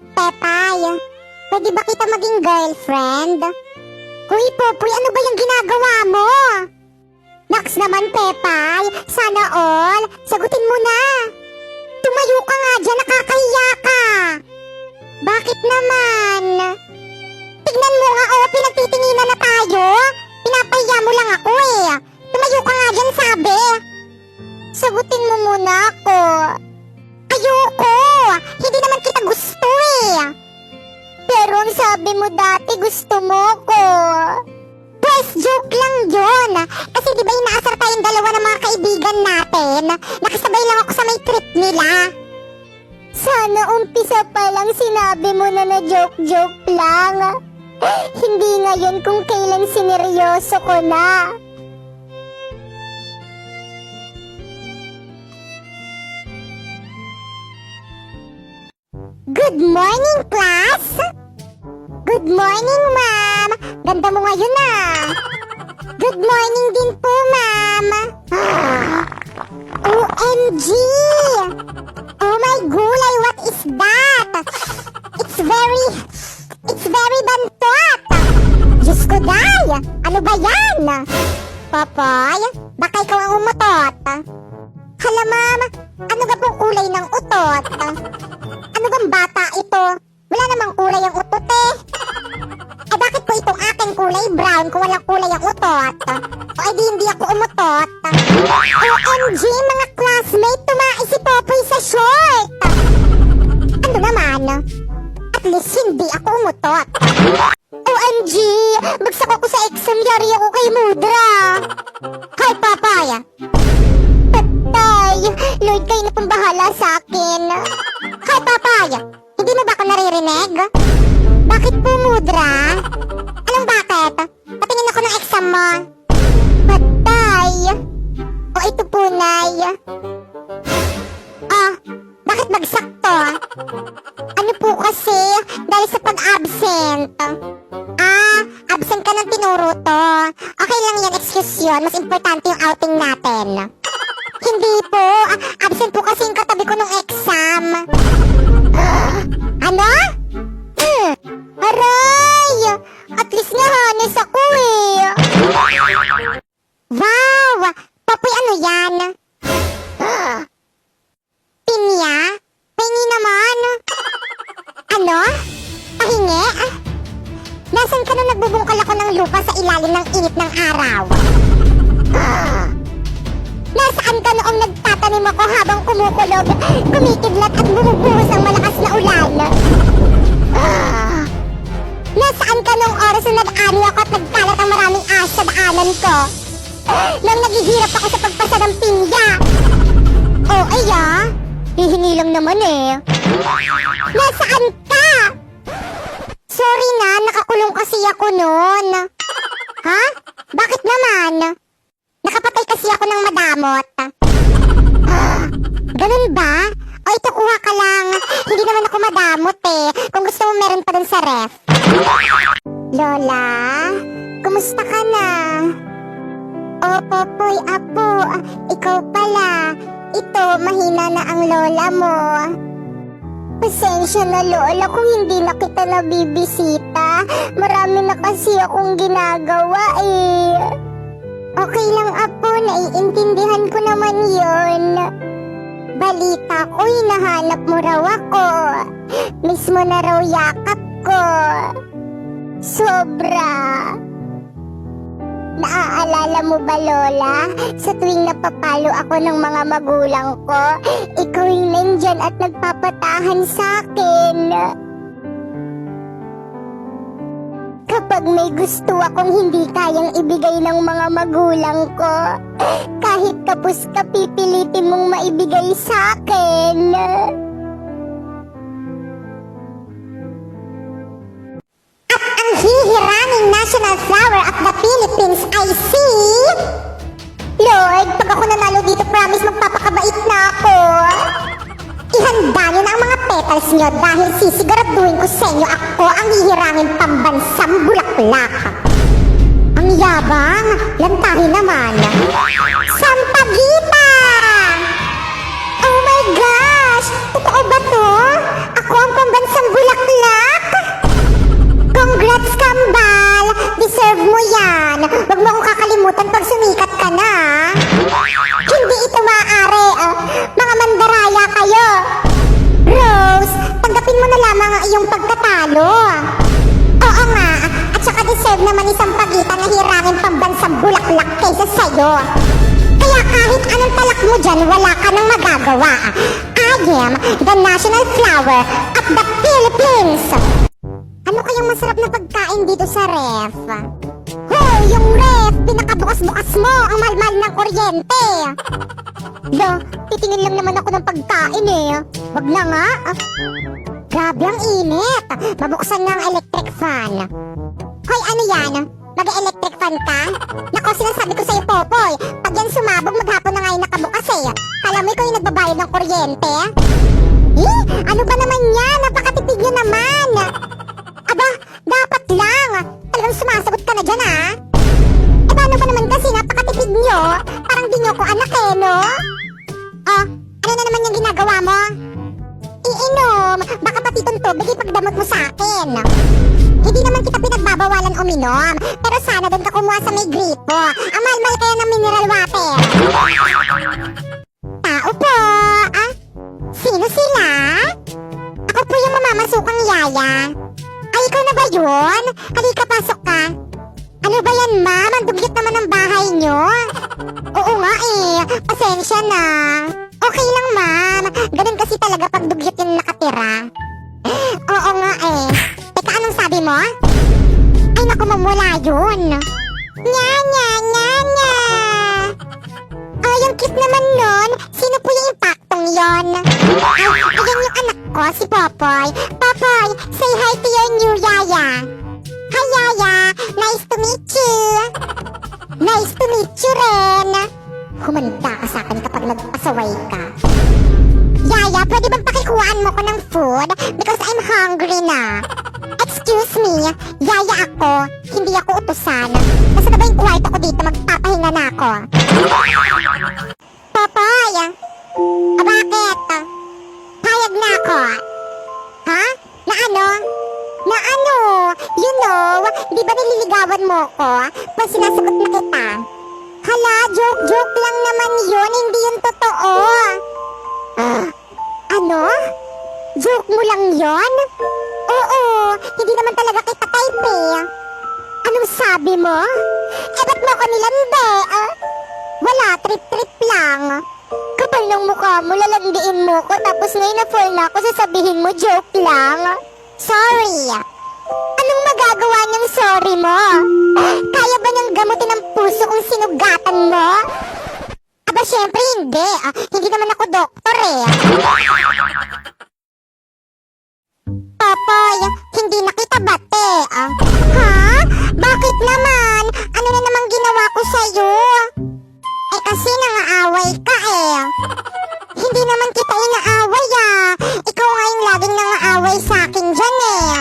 Pepay, pwede ba kita maging girlfriend? Hoy, Popoy, ano ba yung ginagawa mo? Naks naman, Pepay. Sana all. Sagutin mo na. Tumayo ka nga dyan, nakakahiya ka. Bakit naman? Tignan mo nga, pinagtitinginan na tayo. Pinapahiya mo lang ako eh. Tumayo ka nga dyan, sabi. Sagutin mo muna ako. Ayoko. Hindi naman kita gusto eh. Pero ang sabi mo dati, gusto mo ko. Pues, joke lang yun. Kasi di ba inaasar tayong dalawa ng mga kaibigan natin? Nakasabay lang ako sa may trip nila. Sana umpisa pa lang sinabi mo na joke-joke lang. Hindi ngayon kung kailan sineryoso ko na. Good morning, class! Good morning, ma'am! Ganda mo ngayon ah! Good morning din po, ma'am! OMG! Oh my gulay, what is that? It's very bantot! Diyos ko, day! Ano ba yan? Popoy, baka ikaw ang umutot. Hala, ma'am, ano ba pong kulay ng utot? Ano bang bata ito? Wala namang kulay ang utot eh. Eh bakit po itong aking kulay brown kung walang kulay ang utot? O edi hindi ako umutot. OMG mga classmate, tumais si Popoy sa short. Ano naman? At least hindi ako umutot. OMG, bagsak ako sa exam, yari ako kay Mudra. Hi Popoy. Patay, Lord kayo na pong bahala sa akin. Hi Popoy, hindi mo ba ako naririnig? Bakit po, Mudra? Anong bakit? Patingin ako ng exam mo. Patay. O ito po, Nay. Bakit bagsak to? Ano po kasi? Dahil sa pag-absent. Absent ka ng tinuro to. Okay lang yan, excuse yun. Mas importante yung outing natin. Hindi po. Absent po kasi yung katabi ko nung exam. Ano? Aray! At least nahanas ako eh. Wow! Popoy, ano yan? Pinya? Pahingi naman. Ano? Pahingi? Nasaan ka nung nagbubungkal ako ng lupa sa ilalim ng init ng araw? Nasaan ka noong nagtatanim ako habang kumukulog, kumikidlat at bumubuhos ang malakas na ulan? Nasaan ka noong oras na nag-ani ako at nagkalat ang maraming ahas sa daanan ko? Nang naghihirap ako sa pagpasa ng pinya? Hihingi lang naman eh. Nasaan ka? Sorry na, nakakulong kasi ako noon. Ha? Bakit naman? Nakapatay kasi ako ng madamot. Ganun ba? O ito, kuha ka lang. Hindi naman ako madamot eh. Kung gusto mo meron pa dun sa ref. Lola, kumusta ka na? O Popoy, apo, ikaw pala. Ito, mahina na ang lola mo. Pasensya na lola kung hindi na kita nabibisita. Marami na kasi akong ginagawa eh. Okay lang apo, naiintindihan ko naman yon. Balita ko, hinahanap mo raw ako. Mismo na raw yakap ko. Sobra. Naaalala mo ba lola? Sa tuwing napapalo ako ng mga magulang ko, ikaw yung nandyan at nagpapatahan sa akin. Kapag may gusto akong hindi kayang ibigay ng mga magulang ko, kahit kapos ka pipilitin mong maibigay sa akin. At ang hihiranging national flower of the Philippines ay si... Lord, pag ako nanalo dito, promise magpapakabait na ako. Ihanda niyo na ang mga petals niyo dahil sisiguraduhin ko sa inyo ako ang hihirangin pambansang bulaklak. Ang yabang, lantahin naman. Sampaguita! Oh my gosh! Totoo ba to? Ako ang pambansang bulaklak. mo yan. Huwag mo akong kakalimutan pag sumikat ka na. Hindi ito maaari. Mga mandaraya kayo. Rose, tanggapin mo na lamang ang iyong pagkatalo. Oo nga, at saka deserve naman isang pagitan na hirangin pambansang bulaklak kaysa sa'yo. Kaya kahit anong talak mo dyan, wala ka nang magagawa. I am the national flower of the Philippines. Ano kayang masarap na pagkain dito sa ref? Hoy, yung ref! Pinakabukas-bukas mo ang mahal-mahal ng kuryente! Lo, titingin lang naman ako ng pagkain eh. Wag na nga. Grabe ang init. Mabuksan na ang electric fan. Hoy, ano yan? Mag-electric fan ka? Nako, sinasabi ko sa'yo, Popoy. Pag yan sumabog, maghapon na nga yung nakabukas eh. Kala mo ikaw yung nagbabayad ng kuryente? Ano ba naman yan? Napakatipid nyo naman. Aba, dapat lang. Talagang sumasagot ka na dyan, ha? Eh, paano ba naman kasi napakatipid nyo? Parang di nyo ko anak eh, no? Oh, ano na naman yung ginagawa mo? Iinom. Baka pati itong tubig ipagdamot mo sa akin. Hindi naman kita pinagbabawalan uminom. Pero sana doon ka kumuha sa may gripo. Ang mahal-mahal kaya ng mineral water. Tao po. Sino sila? Ako po yung mamamasukang yaya. Ay, ikaw na ba yun? Halika, pasok ka. Ano ba yan, ma'am? Ang dugyot naman ang bahay nyo. Oo nga eh. Pasensya na. Okay lang, ma'am. Ganun kasi talaga pag dugyot yung nakatira. Oo nga eh. Teka, anong sabi mo? Ay, naku, mamula yun. Nya, nya, nya, nya. Oh, yung cute naman nun. Sino po yung impaktong yon? Ay, ayan yung anak ko, si Popoy. Popoy, say hi to your new yaya. Hi, yaya. Nice to meet you. Nice to meet you rin. Humanda ka sa akin kapag nagpasaway ka. Yaya, pwede bang pakikuhaan mo ko ng food? Because I'm hungry na. Excuse me, yaya ako. Hindi ako utusan. Nasa na ba yung kwarto ko dito? Magpapahinga na ako. Popoy! Bakit? Payag na ako. Ha? Na ano? Na ano? You know, di ba nililigawan mo ko? Pag sinasagot na kita. Hala, joke lang naman yun. Hindi yun totoo. Ano? Joke mo lang yon? Oo, hindi naman talaga kita type eh. Anong sabi mo? Eh, ba't mo ko nilande? Wala, trip-trip lang. Kapal ng mukha mo, lalandiin mo ko, tapos ngayon na-fall na ako, sasabihin mo, joke lang. Sorry. Anong magagawa niyang sorry mo? Kaya ba niyang gamutin ang puso kung sinugatan mo? Aba, syempre hindi. Hindi naman ako doktor eh. Popoy, hindi na kita bate. Ha? Bakit naman? Ano na namang ginawa ko sa'yo? Eh kasi nangaaway ka eh. Hindi naman kita inaaway Ikaw nga yung laging nangaaway sa akin dyan eh.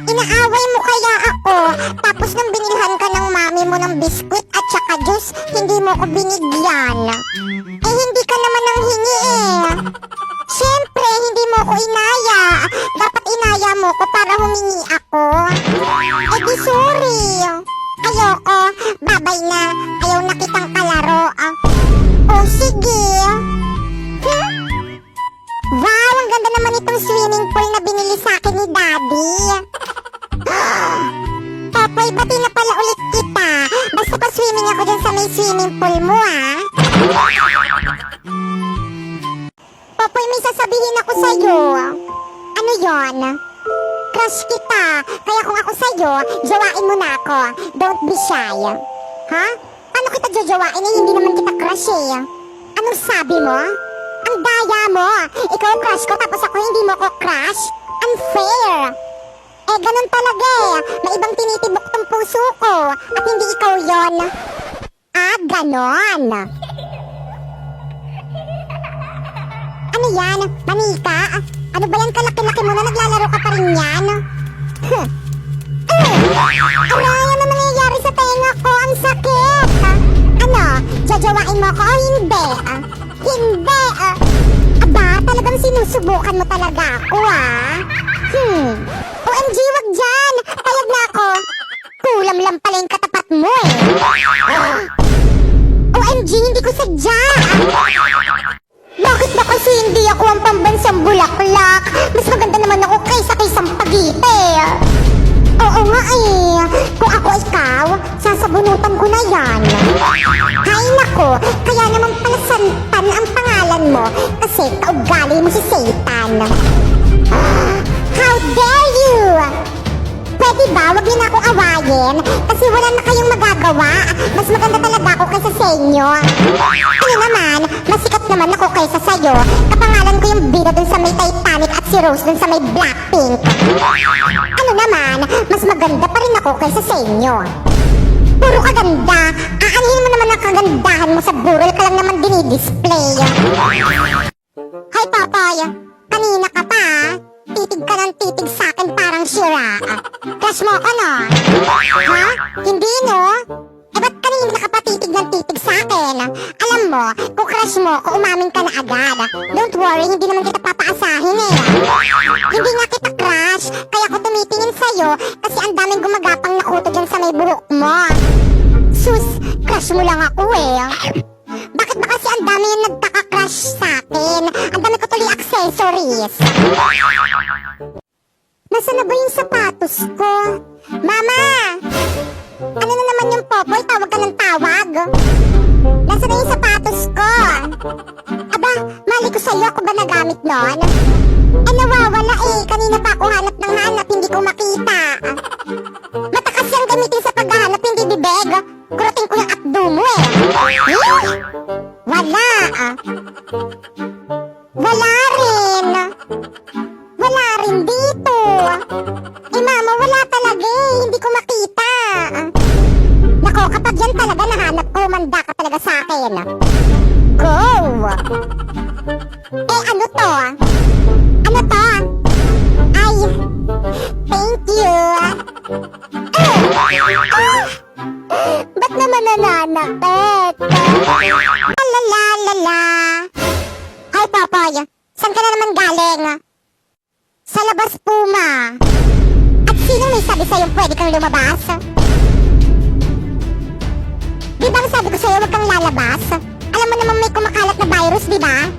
Inaaway mo kaya ako. Tapos nang binilhan ka ng mami mo ng biskwit at saka juice, hindi mo ko binigyan. Eh hindi ka naman nang hingi eh. Siyempre, hindi mo ko inaya. Dapat inaya mo ko para humingi ako. Eh di sorry. Ayoko. Babay na. Ayaw na kitang kalaro. Oh, sige. Wow, ang ganda naman itong swimming pool na binili sa akin ni Daddy. Popoy, bati na pala ulit kita. Basta pa swimming ako dyan sa may swimming pool mo, Popoy, may sasabihin ako sa'yo. Ano yon? Crush kita. Kaya kung ako sa'yo, jawain mo na ako. Don't be shy. Ha? Paano kita jajawain eh? Hindi naman kita crush eh. Anong sabi mo? Ang daya mo. Ikaw crush ko tapos ako hindi mo ko crush? Unfair. Eh, ganun talaga eh. May ibang tinitibok tong puso ko. At hindi ikaw yon. Ganon. Ano yan? Manika? Ano ba yan kalaki-laki mo na naglalaro ka pa rin yan? Aray, ano nangyayari sa tenga ko? Ang sakit! Ano? Jajawain mo ko o hindi? Hindi! Aba, talagang sinusubukan mo talaga ako OMG, wag dyan! Payag na ako! Kulam lang pala yung katapat mo! mo eh. OMG, hindi ko sadya. Bakit ba kasi hindi ako ang pambansang bulaklak? Mas maganda naman ako kaysa kay Sampaguite. Oo nga eh. Kung ako ikaw, sasabunutan ko na yan. Hay nako, kaya naman pala Santan ang pangalan mo kasi kaugali mo si Satan. How dare you! Pwede ba, wag niyo na akong awayin kasi wala na kayong magagawa. Mas maganda talaga ako kaysa sa inyo. Ano naman, masikat naman ako kaysa sa'yo. Kapangalan ko yung bida dun sa may Titanic at si Rose dun sa may Blackpink. Ano naman, mas maganda pa rin ako kaysa sa inyo. Puro kaganda. Aanhin mo naman ang kagandahan mo sa burol ka lang naman dinidisplay. Hay Papay, kanina ka pa titig ka ng titig sa akin parang sira. Crush mo ako no? Ha? Hindi no? Eh ba't kanina ka pa titig ng titig sa akin? Alam mo, kung crush mo ako umamin ka na agad. Don't worry, hindi naman kita papaasahin eh. Hindi nga kita crush, kaya ako tumitingin sa'yo kasi ang daming gumagapang na kuto dyan sa may buhok mo. Sus, crush mo lang ako eh. Bakit ba kasi ang dami yung nagkaka-crush sa akin? Ang dami ko tuloy accessories. Nasaan na ba yung sapatos ko? Mama! Ano na naman yung popoy? Tawag ka ng tawag? Nasaan na yung sapatos ko? Aba, mali ko sa'yo. Ako ba nagamit nun? Eh, nawawala eh. Kanina pa ako hanap ng hanap. Hindi ko makita. Mata kasi ang gamitin sa paghahanap. Hindi bibeg. Kurutin ko yung akdo mo eh. Wala ah. Wala rin. Wala rin dito. Eh mama, wala talaga eh. Hindi ko makita. Nako, kapag yan talaga nahanap ko, manda ka talaga sa akin. Go! Eh ano to? Ano to? Ay, thank you. Ba't naman nananakit? Lalalala. Ay, Popoy, saan ka na naman galing? Sa labas po, ma. At sino may sabi sa'yo pwede kang lumabas? Di ba ang sabi ko sa'yo huwag kang lalabas? Alam mo naman may kumakalat na virus, di ba?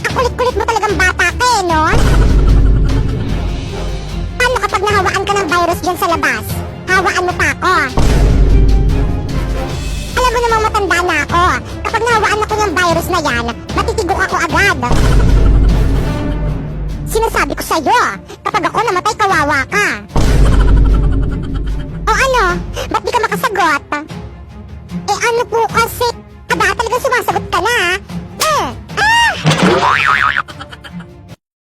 Ang kulit-kulit mo talagang bata ka eh, no? Paano kapag nahawaan ka ng virus dyan sa labas? Hawaan mo pa ako. Alam mo namang matanda na ako. Kapag nahawaan ako ng virus na yan, matitigok ako agad. Sinasabi ko sa'yo, kapag ako namatay, kawawa ka. O ano? Ba't di ka makasagot? Eh ano po kasi, aba talagang sumasagot ka na.